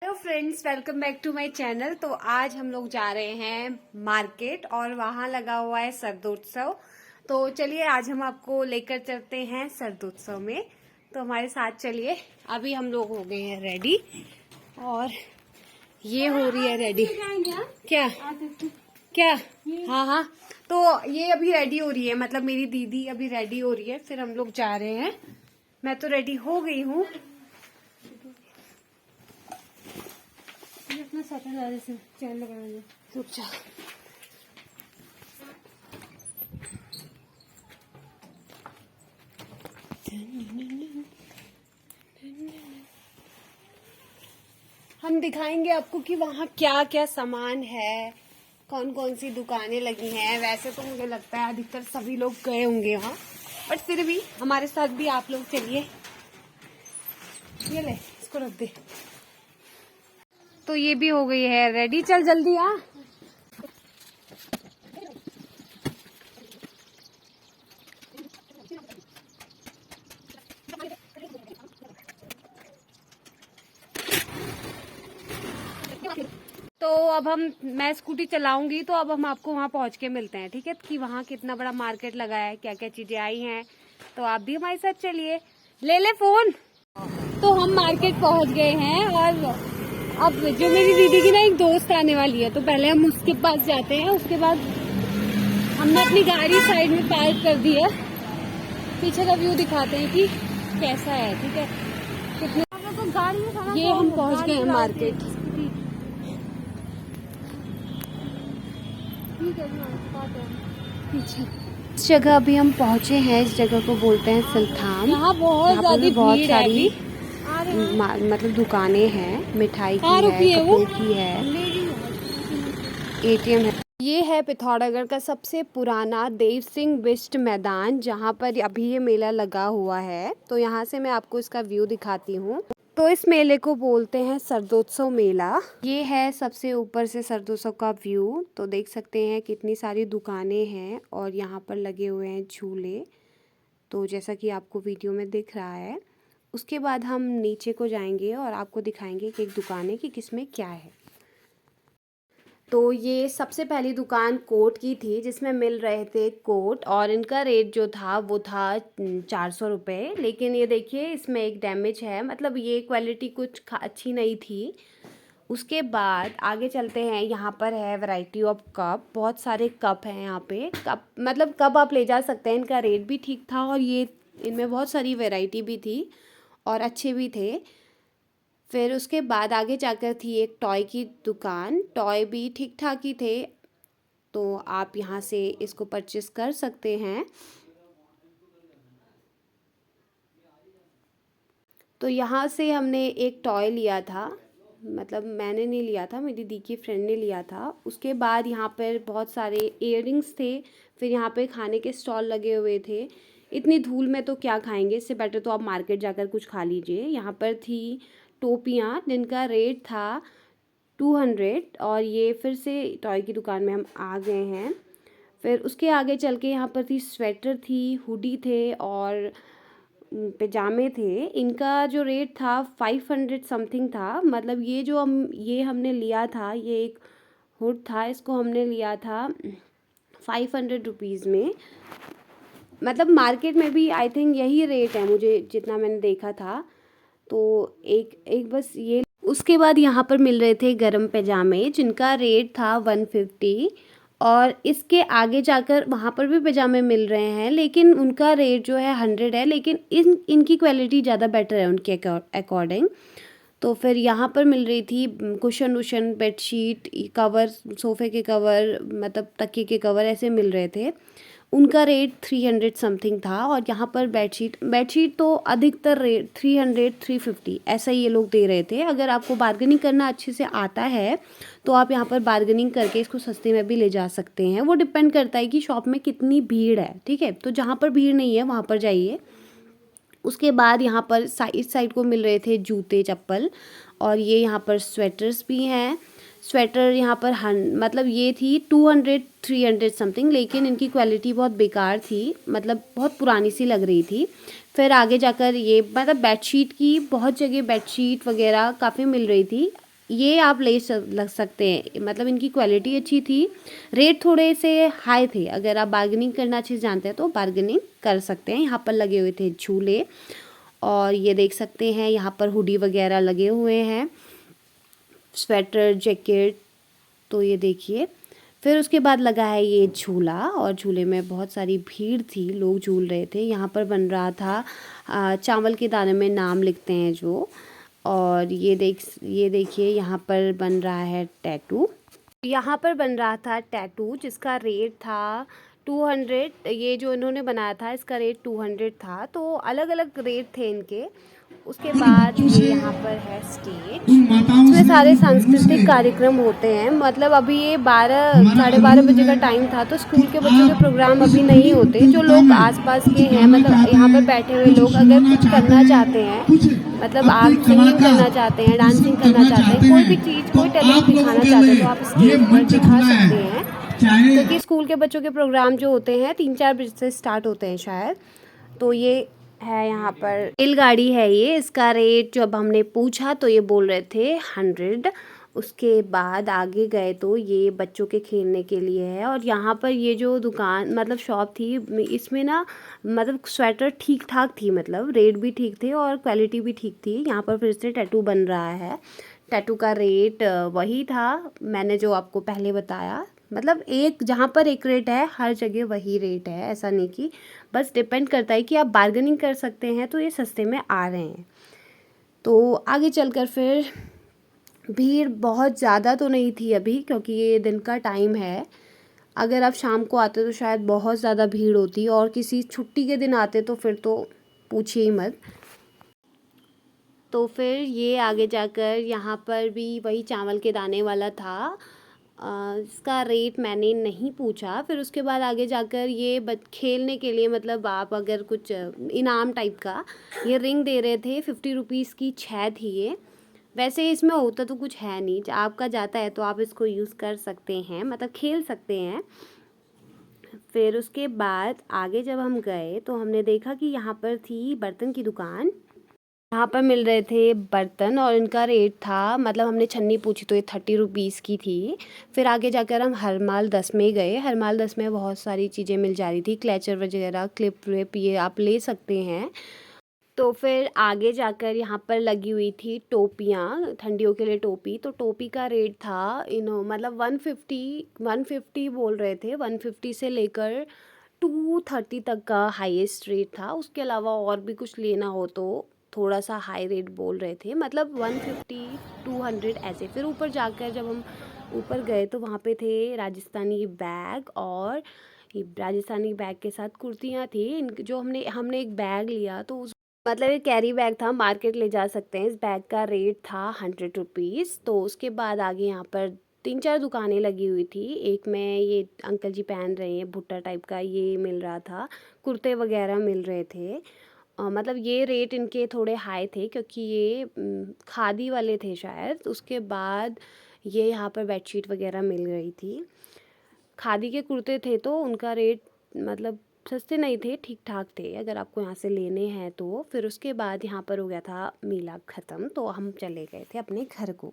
Hello friends, welcome back to my channel. तो आज हम लोग जा रहे हैं मार्केट और वहाँ लगा हुआ है शरदोत्सव। तो चलिए आज हम आपको लेकर चलते हैं शरदोत्सव में। तो हमारे साथ चलिए। अभी हम लोग हो गए हैं रेडी और ये हो रही है रेडी। क्या क्या? हाँ हाँ, तो ये अभी रेडी हो रही है, मतलब मेरी दीदी अभी रेडी हो रही है, फिर हम लोग जा रहे हैं। मैं तो रेडी हो गई हूँ। अपना सटर से चैन लगा रुक जा। हम दिखाएंगे आपको कि वहाँ क्या क्या सामान है, कौन कौन सी दुकानें लगी हैं। वैसे तो मुझे लगता है अधिकतर सभी लोग गए होंगे वहाँ, बट फिर भी हमारे साथ भी आप लोग चलिए। ये ले, इसको रख दे। तो ये भी हो गई है रेडी, चल जल्दी आ। तो अब मैं स्कूटी चलाऊंगी, तो अब हम आपको वहाँ पहुँच के मिलते हैं, ठीक है? कि वहाँ कितना बड़ा मार्केट लगा है, क्या क्या चीजें आई हैं। तो आप भी हमारे साथ चलिए। ले फोन। तो हम मार्केट पहुँच गए हैं और अब जो मेरी दीदी की ना एक दोस्त आने वाली है, तो पहले हम उसके पास जाते हैं। उसके बाद हमने अपनी गाड़ी साइड में पार्क कर दी है। पीछे का व्यू दिखाते हैं कि कैसा है, ठीक है? कितने ये हम पहुँच गए हैं मार्केट। पीछे इस जगह अभी हम पहुँचे हैं। इस जगह को बोलते हैं सुल्तान। यहाँ बहुत सारी है। मतलब दुकानें हैं, मिठाई की है, कपड़ों की है, एटीएम है। ये है पिथौरागढ़ का सबसे पुराना देव सिंह बिष्ट मैदान, जहाँ पर अभी ये मेला लगा हुआ है। तो यहाँ से मैं आपको इसका व्यू दिखाती हूँ। तो इस मेले को बोलते हैं शरदोत्सव मेला। ये है सबसे ऊपर से शरदोत्सव का व्यू। तो देख सकते हैं कितनी सारी दुकानें हैं और यहाँ पर लगे हुए हैं झूले। तो जैसा कि आपको वीडियो में दिख रहा है। उसके बाद हम नीचे को जाएंगे और आपको दिखाएंगे कि एक दुकान है कि किसमें क्या है। तो ये सबसे पहली दुकान कोट की थी, जिसमें मिल रहे थे कोट, और इनका रेट जो था वो था 400 रुपये। लेकिन ये देखिए इसमें एक डैमेज है, मतलब ये क्वालिटी कुछ अच्छी नहीं थी। उसके बाद आगे चलते हैं। यहाँ पर है वैरायटी ऑफ कप, बहुत सारे कप हैं यहाँ पे। कप मतलब कप आप ले जा सकते हैं। इनका रेट भी ठीक था और ये इनमें बहुत सारी वैरायटी भी थी और अच्छे भी थे। फिर उसके बाद आगे जाकर थी एक टॉय की दुकान। टॉय भी ठीक ठाक ही थे, तो आप यहाँ से इसको परचेस कर सकते हैं। तो यहाँ से हमने एक टॉय लिया था, मतलब मैंने नहीं लिया था, मेरी दी की फ्रेंड ने लिया था। उसके बाद यहाँ पर बहुत सारे इयररिंग्स थे। फिर यहाँ पे खाने के स्टॉल लगे हुए थे। इतनी धूल में तो क्या खाएंगे, इससे बेटर तो आप मार्केट जाकर कुछ खा लीजिए। यहाँ पर थी टोपियाँ, जिनका रेट था 200। और ये फिर से टॉय की दुकान में हम आ गए हैं। फिर उसके आगे चल के यहाँ पर थी स्वेटर थी, हुडी थे और पैजामे थे। इनका जो रेट था 500 समथिंग था। मतलब ये हमने लिया था, ये एक हुड था, इसको हमने लिया था 500 रुपीज़ में। मतलब मार्केट में भी आई थिंक यही रेट है, मुझे जितना मैंने देखा था। तो एक बस ये। उसके बाद यहाँ पर मिल रहे थे गरम पैजामे, जिनका रेट था 150। और इसके आगे जाकर वहाँ पर भी पैजामे मिल रहे हैं, लेकिन उनका रेट जो है 100 है। लेकिन इनकी क्वालिटी ज़्यादा बेटर है उनके अकॉर्डिंग। तो फिर यहाँ पर मिल रही थी कुशन वुशन, बेडशीट कवर, सोफ़े के कवर, मतलब तकिए के कवर, ऐसे मिल रहे थे। उनका रेट 300 समथिंग था। और यहाँ पर बेडशीट तो अधिकतर रेट 300 350 ऐसा ही ये लोग दे रहे थे। अगर आपको बार्गेनिंग करना अच्छे से आता है तो आप यहाँ पर बार्गेनिंग करके इसको सस्ते में भी ले जा सकते हैं। वो डिपेंड करता है कि शॉप में कितनी भीड़ है, ठीक है? तो जहाँ पर भीड़ नहीं है वहाँ पर जाइए। उसके बाद यहाँ पर इस साइड को मिल रहे थे जूते चप्पल, और ये यहाँ पर स्वेटर्स भी हैं। स्वेटर यहाँ पर मतलब ये थी 200 300 समथिंग, लेकिन इनकी क्वालिटी बहुत बेकार थी, मतलब बहुत पुरानी सी लग रही थी। फिर आगे जाकर ये मतलब बेडशीट की बहुत जगह बेडशीट वगैरह काफ़ी मिल रही थी। ये आप लग सकते हैं, मतलब इनकी क्वालिटी अच्छी थी, रेट थोड़े से हाई थे। अगर आप बार्गेनिंग करना अच्छे से जानते हैं तो बार्गेनिंग कर सकते हैं। यहाँ पर लगे हुए थे झूले, और ये देख सकते हैं यहाँ पर हुडी वगैरह लगे हुए हैं, स्वेटर जैकेट। तो ये देखिए, फिर उसके बाद लगा है ये झूला, और झूले में बहुत सारी भीड़ थी, लोग झूल रहे थे। यहाँ पर बन रहा था चावल के दाने में नाम लिखते हैं जो, और ये देखिए यहाँ पर बन रहा है टैटू। यहाँ पर बन रहा था टैटू जिसका रेट था 200। ये जो इन्होंने बनाया था इसका रेट 200 था। तो अलग अलग रेट थे इनके। उसके बाद ये यहाँ पर है स्टेज, इसमें सारे सांस्कृतिक कार्यक्रम होते हैं। मतलब अभी ये 12 साढ़े 12 बजे का टाइम था, तो स्कूल के बच्चों के प्रोग्राम अभी नहीं होते। जो लोग आसपास के हैं, मतलब यहाँ पर बैठे हुए लोग अगर कुछ करना चाहते हैं, मतलब आप सिंगिंग करना चाहते हैं, डांसिंग करना चाहते हैं, कोई भी चीज़, कोई टैलेंट दिखाना चाहते हैं, तो आप स्टेज पर दिखा सकते हैं। क्योंकि स्कूल के बच्चों के प्रोग्राम जो होते हैं 3-4 बजे से स्टार्ट होते हैं शायद। तो ये है यहाँ पर रेलगाड़ी है ये। इसका रेट जब हमने पूछा तो ये बोल रहे थे 100। उसके बाद आगे गए तो ये बच्चों के खेलने के लिए है। और यहाँ पर ये जो दुकान, मतलब शॉप थी, इसमें ना मतलब स्वेटर ठीक ठाक थी, मतलब रेट भी ठीक थे और क्वालिटी भी ठीक थी। यहाँ पर फिर से टैटू बन रहा है। टैटू का रेट वही था मैंने जो आपको पहले बताया। मतलब एक जहाँ पर एक रेट है, हर जगह वही रेट है, ऐसा नहीं कि, बस डिपेंड करता है कि आप बार्गेनिंग कर सकते हैं तो ये सस्ते में आ रहे हैं। तो आगे चलकर फिर भीड़ बहुत ज़्यादा तो नहीं थी अभी, क्योंकि ये दिन का टाइम है। अगर आप शाम को आते तो शायद बहुत ज़्यादा भीड़ होती, और किसी छुट्टी के दिन आते तो फिर तो पूछिए ही मत। तो फिर ये आगे जाकर यहाँ पर भी वही चावल के दाने वाला था। इसका रेट मैंने नहीं पूछा। फिर उसके बाद आगे जाकर ये खेलने के लिए, मतलब आप अगर कुछ इनाम टाइप का ये रिंग दे रहे थे। 50 रुपीज़ की 6 थी ये। वैसे इसमें होता तो कुछ है नहीं, आपका जाता है तो आप इसको यूज़ कर सकते हैं, मतलब खेल सकते हैं। फिर उसके बाद आगे जब हम गए तो हमने देखा कि यहाँ पर थी बर्तन की दुकान। यहाँ पर मिल रहे थे बर्तन, और इनका रेट था, मतलब हमने छन्नी पूछी तो ये 30 रुपीज़ की थी। फिर आगे जाकर हम हरमाल 10 में गए। हरमाल 10 में बहुत सारी चीज़ें मिल जा रही थी, क्लेचर वगैरह, क्लिप व्लिप, ये आप ले सकते हैं। तो फिर आगे जाकर यहाँ पर लगी हुई थी टोपियाँ, ठंडियों के लिए टोपी। तो टोपी का रेट था मतलब 150 बोल रहे थे। 150 से लेकर 230 तक का हाईएस्ट रेट था। उसके अलावा और भी कुछ लेना हो तो थोड़ा सा हाई रेट बोल रहे थे, मतलब 150 200 ऐसे। फिर ऊपर जाकर जब हम ऊपर गए तो वहाँ पे थे राजस्थानी बैग, और ये राजस्थानी बैग के साथ कुर्तियाँ थी। जो हमने एक बैग लिया तो उस, मतलब ये कैरी बैग था, मार्केट ले जा सकते हैं। इस बैग का रेट था 100 रुपीज़। तो उसके बाद आगे यहाँ पर 3-4 दुकानें लगी हुई थी। एक में ये अंकल जी पहन रहे हैं भुट्टा टाइप का, ये मिल रहा था। कुर्ते वगैरह मिल रहे थे। मतलब ये रेट इनके थोड़े हाई थे, क्योंकि ये खादी वाले थे शायद। उसके बाद ये यहाँ पर बेडशीट वगैरह मिल रही थी। खादी के कुर्ते थे तो उनका रेट मतलब सस्ते नहीं थे, ठीक ठाक थे अगर आपको यहाँ से लेने हैं तो। फिर उसके बाद यहाँ पर हो गया था मेला ख़त्म, तो हम चले गए थे अपने घर को।